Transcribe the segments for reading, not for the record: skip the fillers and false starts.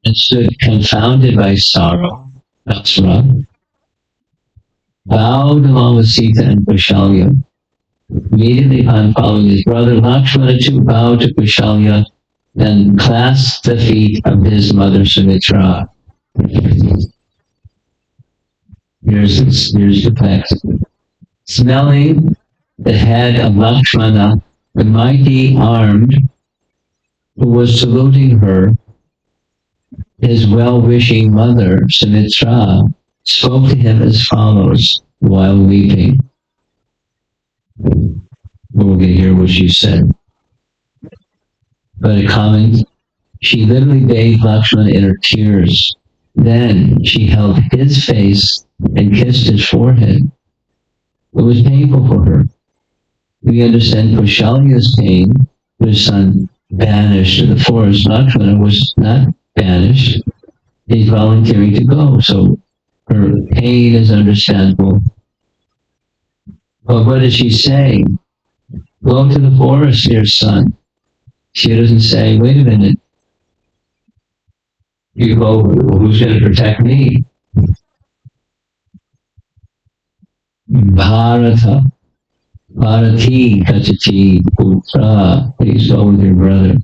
and stood confounded by sorrow. Lakshmana bowed along with Sita and Kushalya. Immediately upon following his brother, Lakshmana too bowed to Kushalya, then clasped the feet of his mother Sumitra. Here's the text. Smelling the head of Lakshmana, the mighty armed, who was saluting her, his well-wishing mother, Sumitra, spoke to him as follows while weeping. We'll get here what she said. But a comment, she literally bathed Lakshmana in her tears. Then she held his face and kissed his forehead. It was painful for her. We understand Kushalya's pain, his son banished to the forest. Lakshmana was not banished. He's volunteering to go, so her pain is understandable. But what does she say? Go to the forest, dear son. She doesn't say, wait a minute. You go, who's going to protect me? Bharata, Bharati, Kachati, Putra, please go with your brother.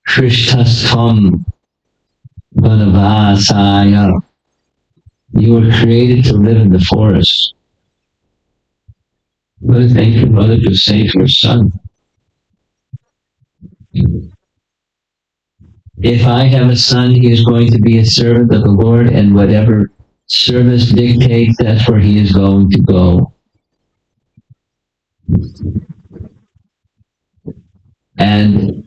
Krishtastham, Vanavasaya. You were created to live in the forest. What a thing for mother to say to her son. If I have a son, he is going to be a servant of the Lord, and whatever service dictates, that's where he is going to go. And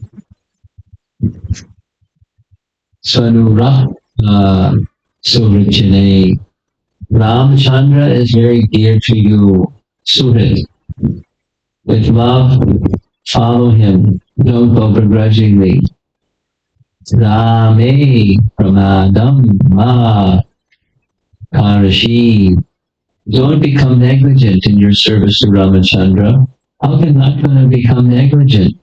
Swanura Surajane, Ramchandra is very dear to you, Surit. With love, follow him. Don't go begrudgingly. Rame Pramadam Ma Karashi. Don't become negligent in your service to Ramachandra. How can Lakshmana become negligent?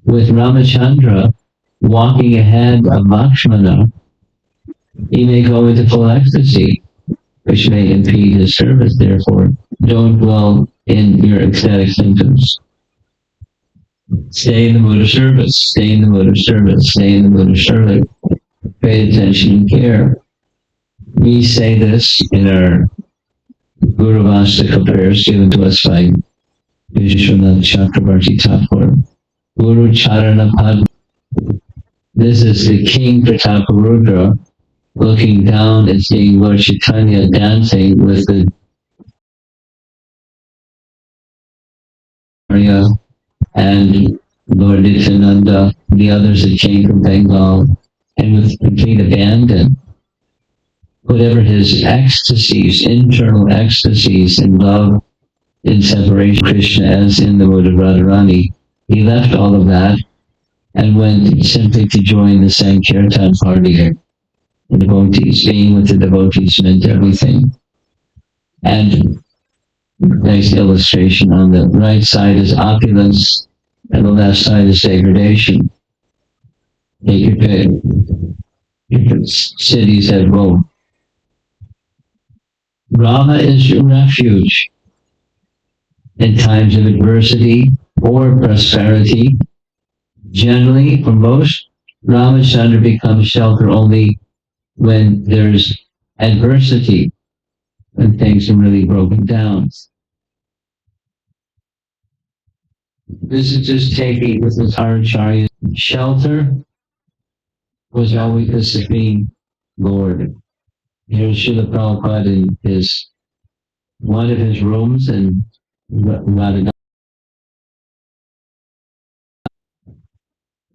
With Ramachandra walking ahead of Lakshmana, he may go into full ecstasy, which may impede his service. Therefore, don't dwell in your ecstatic symptoms. Stay in the mood of service. Stay in the mood of service. Stay in the mood of service. Pay attention and care. We say this in our Guru Vastika prayers given to us by Vishwanath Chakravarti Thakur. Guru Charana Padma. This is the King Prataparudra looking down and seeing Lord Chaitanya dancing with the Arya and Lord Nityananda, the others that came from Bengal, and with complete abandon. Whatever his ecstasies, internal ecstasies in love, in separation, Krishna as in the mood of Radharani, he left all of that and went simply to join the Sankirtan party. The devotees, being with the devotees meant everything. And nice illustration, on the right side is opulence, and the left side is degradation. Take your pick. Different cities have both. Rama is your refuge in times of adversity or prosperity. Generally, for most, Ramachandra becomes shelter only when there's adversity, when things are really broken down. This is just taking with the Acharya. Shelter was always the Supreme Lord. Here's Srila Prabhupada in his, one of his rooms in Radha.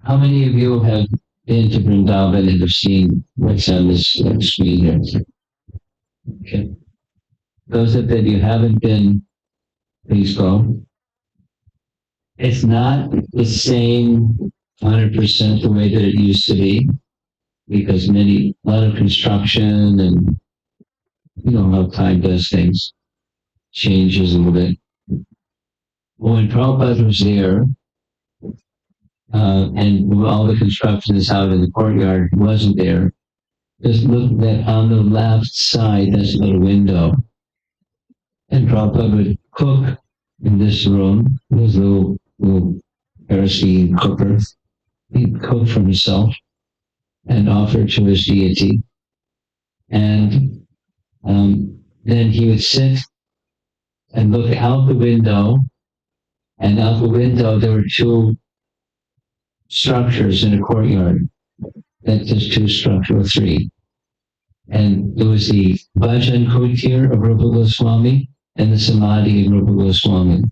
How many of you have been to Vrindavan and have seen what's on this screen here? Okay. Those that you haven't been, please go. It's not the same 100% the way that it used to be, because a lot of construction and you know how time does things, changes a little bit. Well, when Prabhupada was there, and all the construction is out in the courtyard wasn't there. Just look that on the left side, there's a little window. And Prabhupada would cook in this room, this little kerosene cooker. He'd cook for himself and offer to his deity. And then he would sit and look out the window. And out the window, there were two structures in a courtyard. That's just two structures, or three. And there was the Bhajan Kutir of Rupa Goswami and the Samadhi of Rupa Goswami.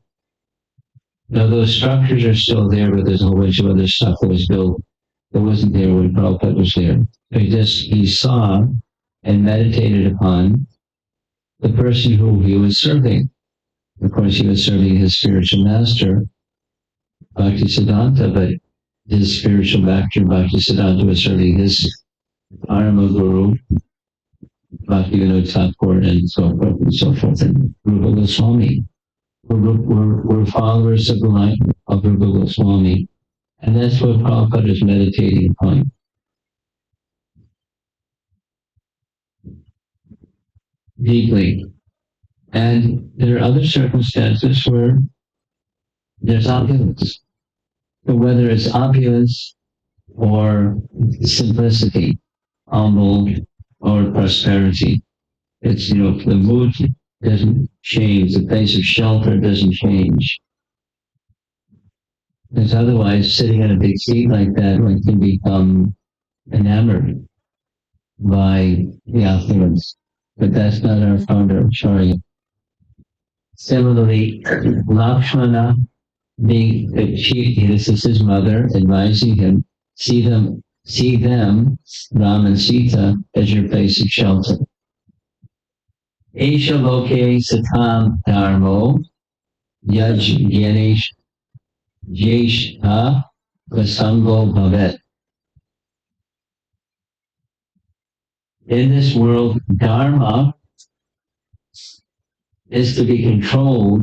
Now those structures are still there, but there's a whole bunch of other stuff that was built that wasn't there when Prabhupada was there. He saw and meditated upon the person who he was serving. Of course, he was serving his spiritual master, Bhaktisiddhanta, but his spiritual master, Bhaktisiddhanta, was serving his Dharma guru, Bhaktivinoda Thakur, and so forth and so forth, and Rupa Goswami. Were followers of the life of Rupa Goswami. And that's what Prabhupada is meditating upon. Deeply. And there are other circumstances where there's opulence. But whether it's opulence or simplicity, humble or prosperity, it's, the mood doesn't change, the place of shelter doesn't change. Because otherwise, sitting on a big seat like that, one can become enamored by the opulence. But that's not our founder of Charya. Similarly, Lakshmana, being the chief, this is his mother, advising him, see them, Ram and Sita, as your place of shelter. Esha loke satam dharmo, yaj ganesh jesha vasango bhavet. In this world, dharma is to be controlled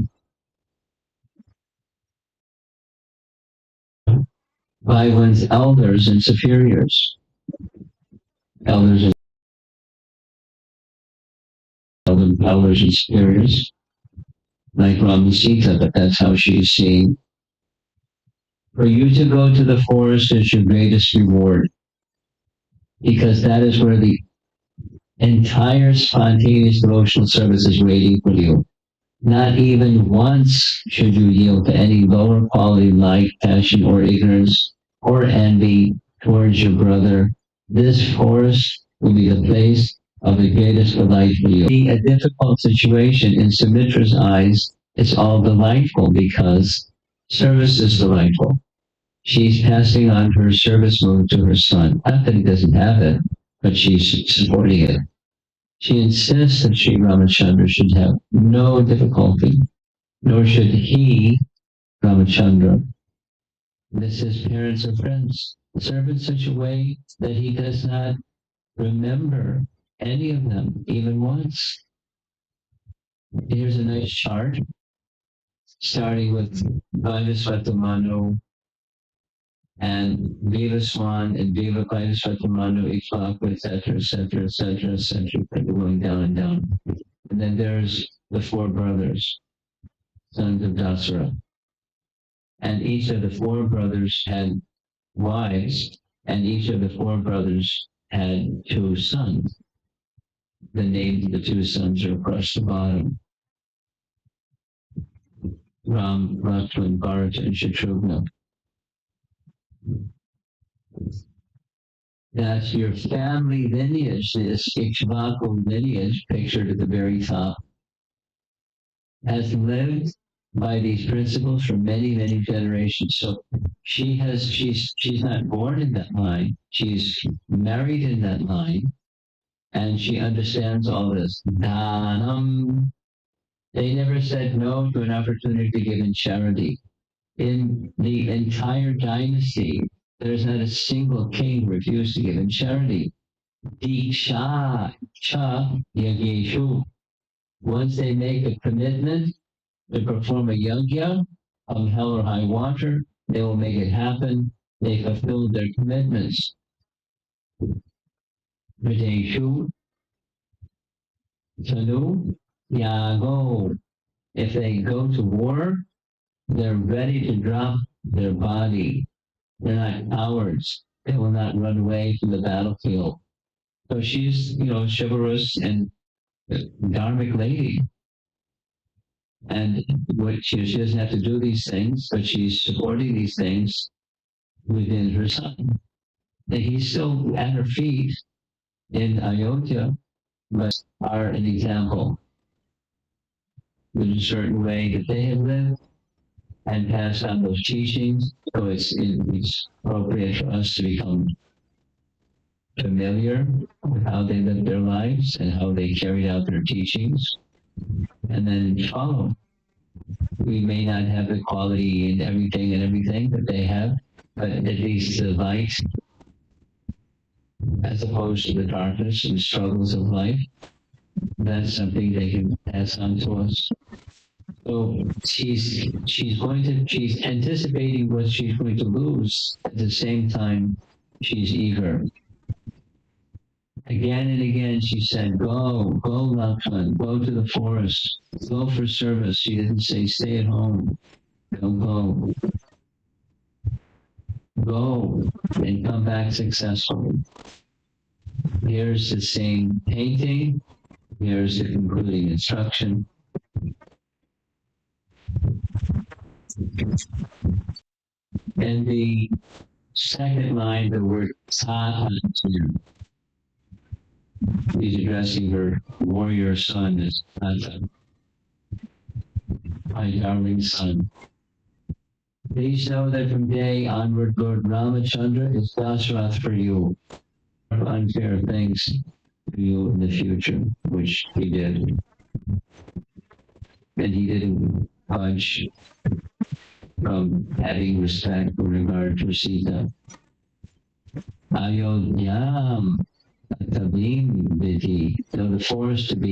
by one's elders and superiors. Elders and superiors, like Ram Sita, but that's how she's seen. For you to go to the forest is your greatest reward, because that is where the entire spontaneous devotional service is waiting for you. Not even once should you yield to any lower quality like, passion, or ignorance, or envy towards your brother. This forest will be the place of the greatest delight for you. In a difficult situation in Sumitra's eyes, it's all delightful because service is delightful. She's passing on her service mode to her son. Not that he doesn't have it, but she's supporting it. She insists that Sri Ramachandra should have no difficulty, nor should he, Ramachandra, miss his parents or friends. Serve in such a way that he does not remember any of them, even once. Here's a nice chart, starting with Vaidasvatamano and Viva Swan and Viva Vaidasvatamano, Ikhlaku, etc., etc., etc., etc., going down and down. And then there's the four brothers, sons of Dasara. And each of the four brothers had wives, and each of the four brothers had two sons. The names of the two sons are across the bottom. Ram, Lakshmana, Bharata, and Shatrughna. That's your family lineage, this Ikshvaku lineage pictured at the very top, has lived by these principles for many, many generations. So she's not born in that line. She's married in that line, and she understands all this. Dhanam. They never said no to an opportunity to give in charity. In the entire dynasty, there's not a single king refused to give in charity. Diksha cha yageshu. Once they make a commitment to perform a yajna of hell or high water, they will make it happen. They fulfilled their commitments. Videshu, Sanu, Yago. If they go to war, they're ready to drop their body. They're not cowards. They will not run away from the battlefield. So she's, chivalrous and dharmic lady. And what she doesn't have to do these things, but she's supporting these things within her son. And he's still at her feet in Ayodhya, but are an example in a certain way that they have lived and pass on those teachings. So it's appropriate for us to become familiar with how they lived their lives and how they carried out their teachings, and then follow. We may not have the quality in everything that they have, but at least the light, as opposed to the darkness and struggles of life, that's something they can pass on to us. So she's anticipating what she's going to lose. At the same time, she's eager. Again and again, she said, "Go, Lakshman, go to the forest, go for service." She didn't say, "Stay at home." Don't go. Go and come back successfully. Here's the same painting. Here's the concluding instruction. And the second line, the word Tata. He's addressing her warrior son as Tata. My darling son. Please know that from today onward, Lord Ramachandra is Dasarath for you. Unfair things to you in the future, which he did. And he didn't budge from having respect or regard for Sita. Ayodhyam Tabim Vidhi. So the forest to be